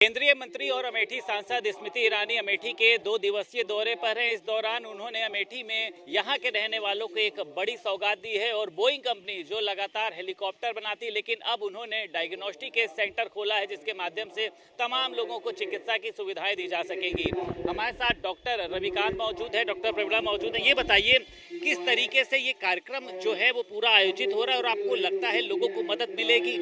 केंद्रीय मंत्री और अमेठी सांसद स्मृति ईरानी अमेठी के 2 दिवसीय दौरे पर हैं। इस दौरान उन्होंने अमेठी में यहां के रहने वालों को एक बड़ी सौगात दी है और बोइंग कंपनी जो लगातार हेलीकॉप्टर बनाती है, लेकिन अब उन्होंने डायग्नोस्टिक सेंटर खोला है जिसके माध्यम से तमाम लोगों को चिकित्सा की सुविधाएं दी जा सकेंगी। हमारे साथ डॉक्टर रविकांत मौजूद है, डॉक्टर प्रवीणा मौजूद है। ये बताइए किस तरीके से ये कार्यक्रम जो है वो पूरा आयोजित हो रहा है और आपको लगता है लोगों को मदद मिलेगी?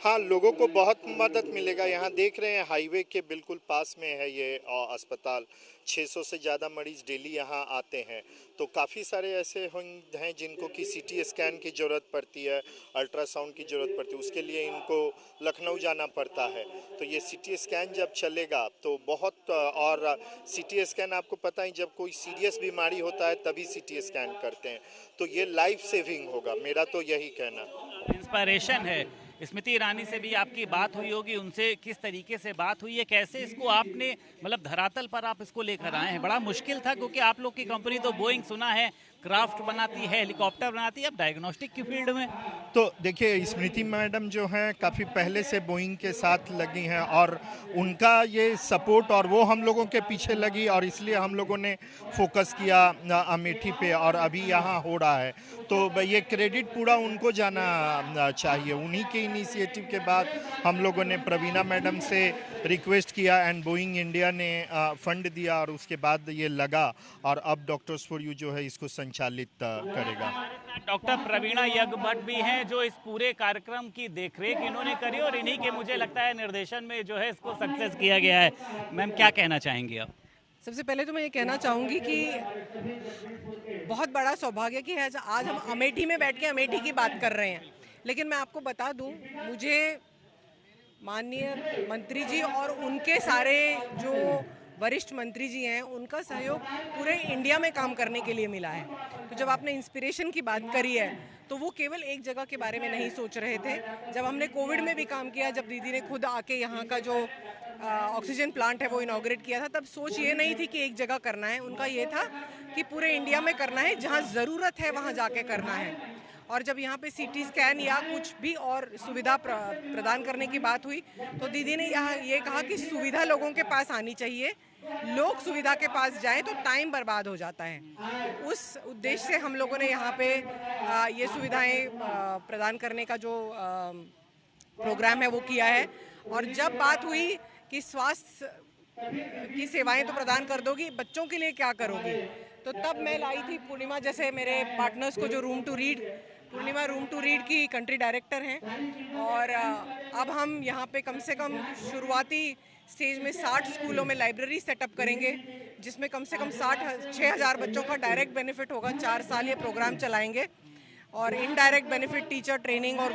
हाँ, लोगों को बहुत मदद मिलेगा। यहाँ देख रहे हैं हाईवे के बिल्कुल पास में है ये अस्पताल। 600 से ज़्यादा मरीज डेली यहाँ आते हैं, तो काफ़ी सारे ऐसे हैं जिनको कि सीटी स्कैन की ज़रूरत पड़ती है, अल्ट्रासाउंड की ज़रूरत पड़ती है, उसके लिए इनको लखनऊ जाना पड़ता है। तो ये सीटी स्कैन जब चलेगा तो बहुत, और सीटी स्कैन आपको पता ही जब कोई सीरियस बीमारी होता है तभी सीटी स्कैन करते हैं, तो ये लाइफ सेविंग होगा, मेरा तो यही कहना। इंस्पिरेशन है। स्मृति ईरानी से भी आपकी बात हुई होगी, उनसे किस तरीके से बात हुई है, कैसे इसको आपने मतलब धरातल पर आप इसको लेकर आए हैं? बड़ा मुश्किल था क्योंकि आप लोग की कंपनी तो बोइंग सुना है, क्राफ्ट बनाती है, हेलीकॉप्टर बनाती है, अब डायग्नोस्टिक की फील्ड में। तो देखिए, स्मृति मैडम जो हैं काफ़ी पहले से बोइंग के साथ लगी हैं और उनका ये सपोर्ट और वो हम लोगों के पीछे लगी और इसलिए हम लोगों ने फोकस किया अमेठी पे और अभी यहाँ हो रहा है। तो ये क्रेडिट पूरा उनको जाना चाहिए। उन्हीं के इनिशिएटिव के बाद हम लोगों ने प्रवीणा मैडम से रिक्वेस्ट किया एंड बोइंग इंडिया ने फंड दिया और उसके बाद ये लगा और अब डॉक्टर्स फॉर यू जो है इसको संचालित करेगा। डॉक्टर प्रवीणा यज्ञ भट्ट भी हैं जो इस पूरे कार्यक्रम की देखरेख इन्होंने करी और इन्हीं के मुझे लगता है निर्देशन में जो है इसको सक्सेस किया गया है। मैम, क्या कहना चाहेंगी आप? सबसे पहले तो मैं ये कहना चाहूँगी कि बहुत बड़ा सौभाग्य कि आज हम अमेठी में बैठ के अमेठी की बात कर रहे हैं। लेकिन मैं आपको बता दूं, मुझे माननीय मंत्री जी और उनके सारे जो वरिष्ठ मंत्री जी हैं उनका सहयोग पूरे इंडिया में काम करने के लिए मिला है। तो जब आपने इंस्पिरेशन की बात करी है तो वो केवल एक जगह के बारे में नहीं सोच रहे थे। जब हमने कोविड में भी काम किया, जब दीदी ने खुद आके यहाँ का जो ऑक्सीजन प्लांट है वो इनॉग्रेट किया था, तब सोच ये नहीं थी कि एक जगह करना है। उनका ये था कि पूरे इंडिया में करना है, जहाँ ज़रूरत है वहाँ जाके करना है। और जब यहाँ पे सीटी स्कैन या कुछ भी और सुविधा प्रदान करने की बात हुई तो दीदी ने यहाँ ये कहा कि सुविधा लोगों के पास आनी चाहिए, लोग सुविधा के पास जाएं तो टाइम बर्बाद हो जाता है। उस उद्देश्य से हम लोगों ने यहाँ पे ये सुविधाएं प्रदान करने का जो प्रोग्राम है वो किया है। और जब बात हुई कि स्वास्थ्य की सेवाएं तो प्रदान कर दोगी, बच्चों के लिए क्या करोगी, तो तब मैं लाई थी पूर्णिमा जैसे मेरे पार्टनर्स को, जो पूर्णिमा रूम टू रीड की कंट्री डायरेक्टर हैं। और अब हम यहाँ पे कम से कम शुरुआती स्टेज में 60 स्कूलों में लाइब्रेरी सेटअप करेंगे, जिसमें कम से कम 6,000 बच्चों का डायरेक्ट बेनिफिट होगा। 4 साल ये प्रोग्राम चलाएंगे और इनडायरेक्ट बेनिफिट टीचर ट्रेनिंग और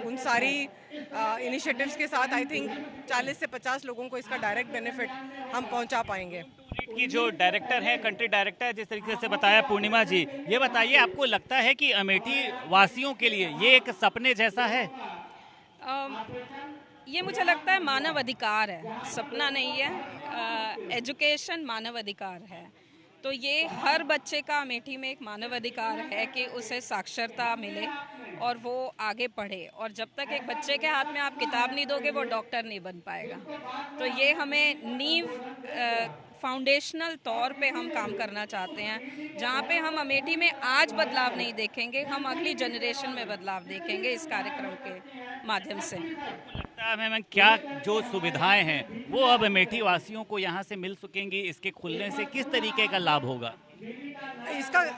उन सारी इनिशिएटिव्स के साथ आई थिंक 40 से 50 लोगों को इसका डायरेक्ट बेनिफिट हम पहुंचा पाएंगे। की जो डायरेक्टर है, कंट्री डायरेक्टर, जिस तरीके से बताया पूर्णिमा जी, ये बताइए आपको लगता है कि अमेठी वासियों के लिए ये एक सपने जैसा है? ये मुझे लगता है मानव अधिकार है, सपना नहीं है। एजुकेशन मानव अधिकार है, तो ये हर बच्चे का अमेठी में एक मानव अधिकार है कि उसे साक्षरता मिले और वो आगे पढ़े। और जब तक एक बच्चे के हाथ में आप किताब नहीं दोगे वो डॉक्टर नहीं बन पाएगा। तो ये हमें नींव फाउंडेशनल तौर पे हम काम करना चाहते हैं, जहाँ पे हम अमेठी में आज बदलाव नहीं देखेंगे, हम अगली जनरेशन में बदलाव देखेंगे इस कार्यक्रम के माध्यम से। लगता है मैम, क्या जो सुविधाएं हैं वो अब अमेठी वासियों को यहाँ से मिल सकेंगी? इसके खुलने से किस तरीके का लाभ होगा?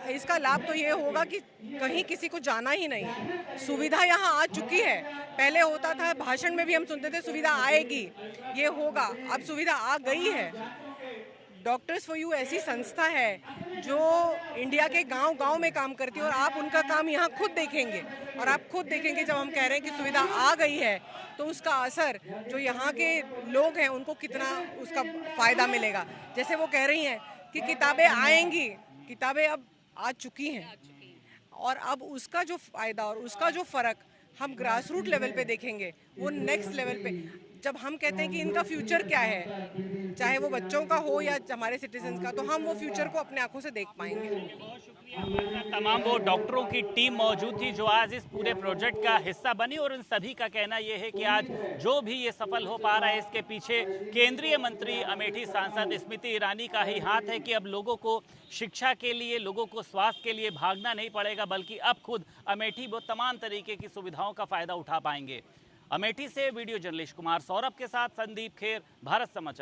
इसका लाभ तो ये होगा कि कहीं किसी को जाना ही नहीं। सुविधा यहाँ आ चुकी है। पहले होता था, भाषण में भी हम सुनते थे सुविधा आएगी, ये होगा, अब सुविधा आ गई है। डॉक्टर्स फॉर यू ऐसी संस्था है जो इंडिया के गांव-गांव में काम करती है और आप उनका काम यहाँ खुद देखेंगे। और आप खुद देखेंगे जब हम कह रहे हैं कि सुविधा आ गई है तो उसका असर जो यहाँ के लोग हैं उनको कितना उसका फ़ायदा मिलेगा। जैसे वो कह रही हैं कि किताबें आएंगी, किताबें अब आ चुकी हैं और अब उसका जो फ़ायदा और उसका जो फ़र्क हम ग्रास रूट लेवल पे देखेंगे, वो नेक्स्ट लेवल पे। जब हम कहते हैं कि इनका फ्यूचर क्या है, चाहे वो बच्चों का हो या हमारे सिटीजन्स का, तो हम वो फ्यूचर को अपने आंखों से देख पाएंगे। तमाम वो डॉक्टरों की टीम मौजूद थी जो आज इस पूरे प्रोजेक्ट का हिस्सा बनी और उन सभी का कहना यह है कि आज जो भी ये सफल हो पा रहा है इसके पीछे केंद्रीय मंत्री अमेठी सांसद स्मृति ईरानी का ही हाथ है कि अब लोगों को शिक्षा के लिए, लोगों को स्वास्थ्य के लिए भागना नहीं पड़ेगा, बल्कि अब खुद अमेठी वो तमाम तरीके की सुविधाओं का फायदा उठा पाएंगे। अमेठी से वीडियो जर्नलिस्ट कुमार सौरभ के साथ संदीप खेर, भारत समाचार।